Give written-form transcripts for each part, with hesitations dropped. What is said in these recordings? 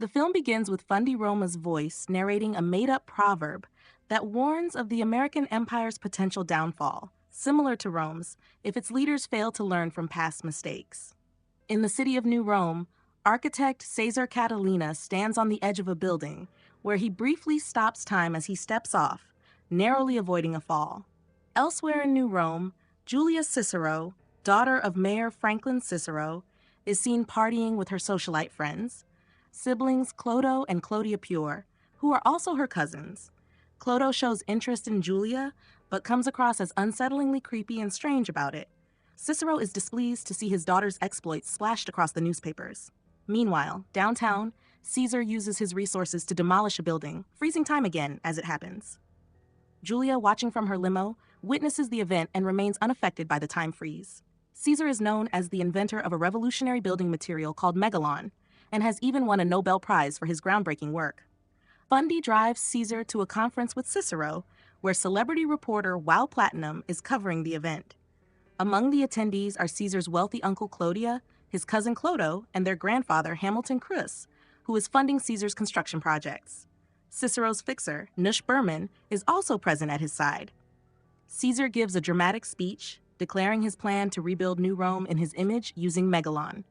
The film begins with Fundy Roma's voice narrating a made-up proverb that warns of the American empire's potential downfall, similar to Rome's, if its leaders fail to learn from past mistakes. In the city of New Rome, architect Cesar Catalina stands on the edge of a building, where he briefly stops time as he steps off, narrowly avoiding a fall. Elsewhere in New Rome, Julia Cicero, daughter of Mayor Franklin Cicero, is seen partying with her socialite friends, siblings Clodo and Clodia Pure, who are also her cousins. Clodo shows interest in Julia, but comes across as unsettlingly creepy and strange about it. Cicero is displeased to see his daughter's exploits splashed across the newspapers. Meanwhile, downtown, Caesar uses his resources to demolish a building, freezing time again as it happens. Julia, watching from her limo, witnesses the event and remains unaffected by the time freeze. Caesar is known as the inventor of a revolutionary building material called megalon, and has even won a Nobel Prize for his groundbreaking work. Fundy drives Caesar to a conference with Cicero, where celebrity reporter Wow Platinum is covering the event. Among the attendees are Caesar's wealthy uncle Clodia, his cousin Clodo, and their grandfather Hamilton Crus, who is funding Caesar's construction projects. Cicero's fixer, Nush Berman, is also present at his side. Caesar gives a dramatic speech, declaring his plan to rebuild New Rome in his image using megalon.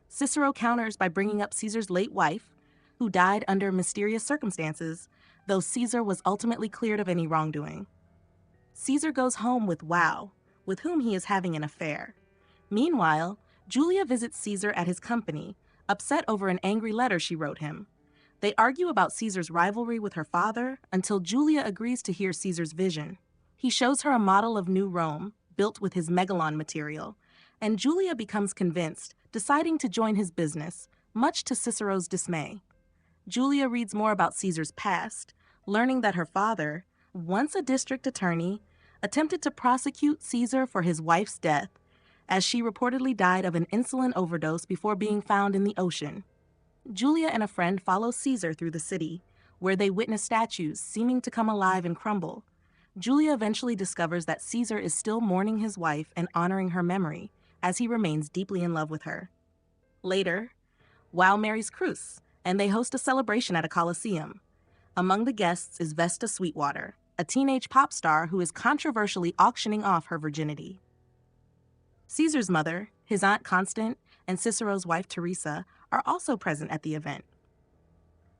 Cicero counters by bringing up Caesar's late wife, who died under mysterious circumstances, though Caesar was ultimately cleared of any wrongdoing. Caesar goes home with Wow, with whom he is having an affair. Meanwhile, Julia visits Caesar at his company, upset over an angry letter she wrote him. They argue about Caesar's rivalry with her father until Julia agrees to hear Caesar's vision. He shows her a model of New Rome, built with his megalon material, and Julia becomes convinced, deciding to join his business, much to Cicero's dismay. Julia reads more about Caesar's past, learning that her father, once a district attorney, attempted to prosecute Caesar for his wife's death, as she reportedly died of an insulin overdose before being found in the ocean. Julia and a friend follow Caesar through the city, where they witness statues seeming to come alive and crumble. Julia eventually discovers that Caesar is still mourning his wife and honoring her memory, as he remains deeply in love with her. Later, Wow marries Crus, and they host a celebration at a coliseum. Among the guests is Vesta Sweetwater, a teenage pop star who is controversially auctioning off her virginity. Caesar's mother, his aunt Constant, and Cicero's wife Teresa are also present at the event.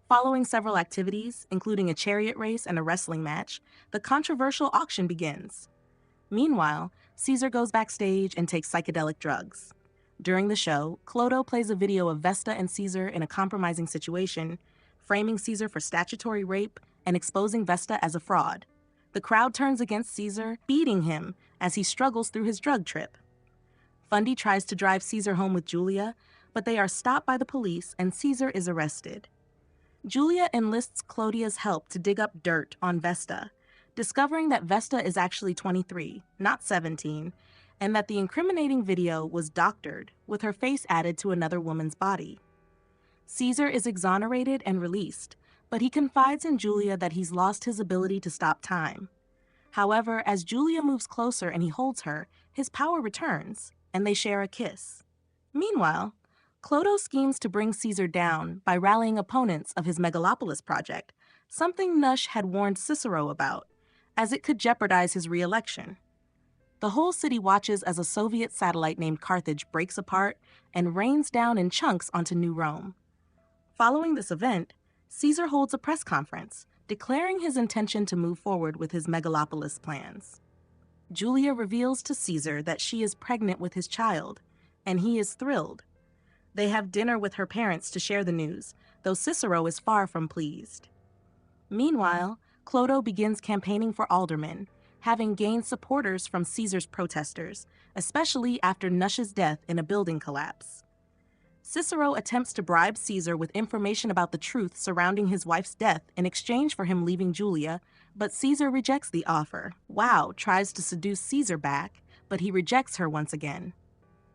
Following several activities, including a chariot race and a wrestling match, the controversial auction begins. Meanwhile, Caesar goes backstage and takes psychedelic drugs. During the show, Clodo plays a video of Vesta and Caesar in a compromising situation, framing Caesar for statutory rape and exposing Vesta as a fraud. The crowd turns against Caesar, beating him as he struggles through his drug trip. Fundy tries to drive Caesar home with Julia, but they are stopped by the police and Caesar is arrested. Julia enlists Clodia's help to dig up dirt on Vesta, discovering that Vesta is actually 23, not 17, and that the incriminating video was doctored, with her face added to another woman's body. Caesar is exonerated and released, but he confides in Julia that he's lost his ability to stop time. However, as Julia moves closer and he holds her, his power returns, and they share a kiss. Meanwhile, Clodo schemes to bring Caesar down by rallying opponents of his Megalopolis project, something Nush had warned Cicero about, as it could jeopardize his re-election. The whole city watches as a Soviet satellite named Carthage breaks apart and rains down in chunks onto New Rome. Following this event, Caesar holds a press conference, declaring his intention to move forward with his Megalopolis plans. Julia reveals to Caesar that she is pregnant with his child, and he is thrilled. They have dinner with her parents to share the news, though Cicero is far from pleased. Meanwhile, Clodo begins campaigning for alderman, having gained supporters from Caesar's protesters, especially after Nush's death in a building collapse. Cicero attempts to bribe Caesar with information about the truth surrounding his wife's death in exchange for him leaving Julia, but Caesar rejects the offer. Wow tries to seduce Caesar back, but he rejects her once again.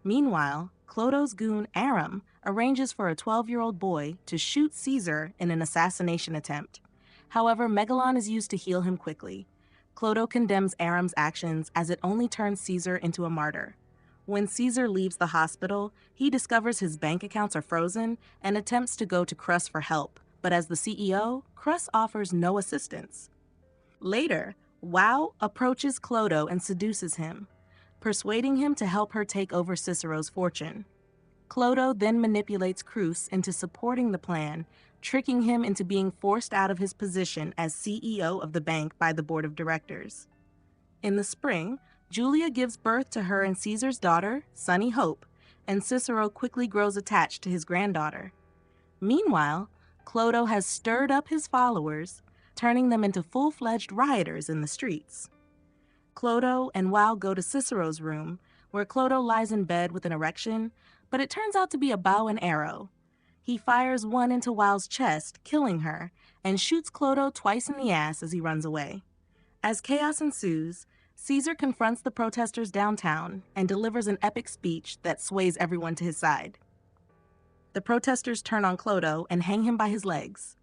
Meanwhile, Clodo's goon Aram arranges for a 12-year-old boy to shoot Caesar in an assassination attempt. However, Megalon is used to heal him quickly. Clodo condemns Aram's actions as it only turns Caesar into a martyr. When Caesar leaves the hospital, he discovers his bank accounts are frozen and attempts to go to Crus for help, but as the CEO, Crus offers no assistance. Later, Wow approaches Clodagh and seduces him, persuading him to help her take over Cicero's fortune. Clodagh then manipulates Crus into supporting the plan, tricking him into being forced out of his position as CEO of the bank by the board of directors. In the spring, Julia gives birth to her and Caesar's daughter, Sunny Hope, and Cicero quickly grows attached to his granddaughter. Meanwhile, Clodagh has stirred up his followers, turning them into full-fledged rioters in the streets. Clodagh and Wow go to Cicero's room, where Clodagh lies in bed with an erection, but it turns out to be a bow and arrow. He fires one into Wow's chest, killing her, and shoots Clodagh twice in the ass as he runs away. As chaos ensues, Caesar confronts the protesters downtown and delivers an epic speech that sways everyone to his side. The protesters turn on Clodagh and hang him by his legs.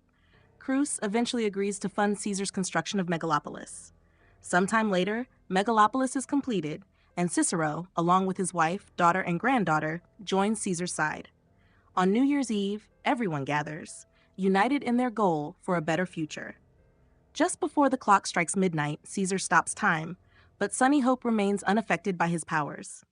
Crus eventually agrees to fund Caesar's construction of Megalopolis. Sometime later, Megalopolis is completed, and Cicero, along with his wife, daughter, and granddaughter, joins Caesar's side. On New Year's Eve, everyone gathers, united in their goal for a better future. Just before the clock strikes midnight, Caesar stops time, but Sunny Hope remains unaffected by his powers.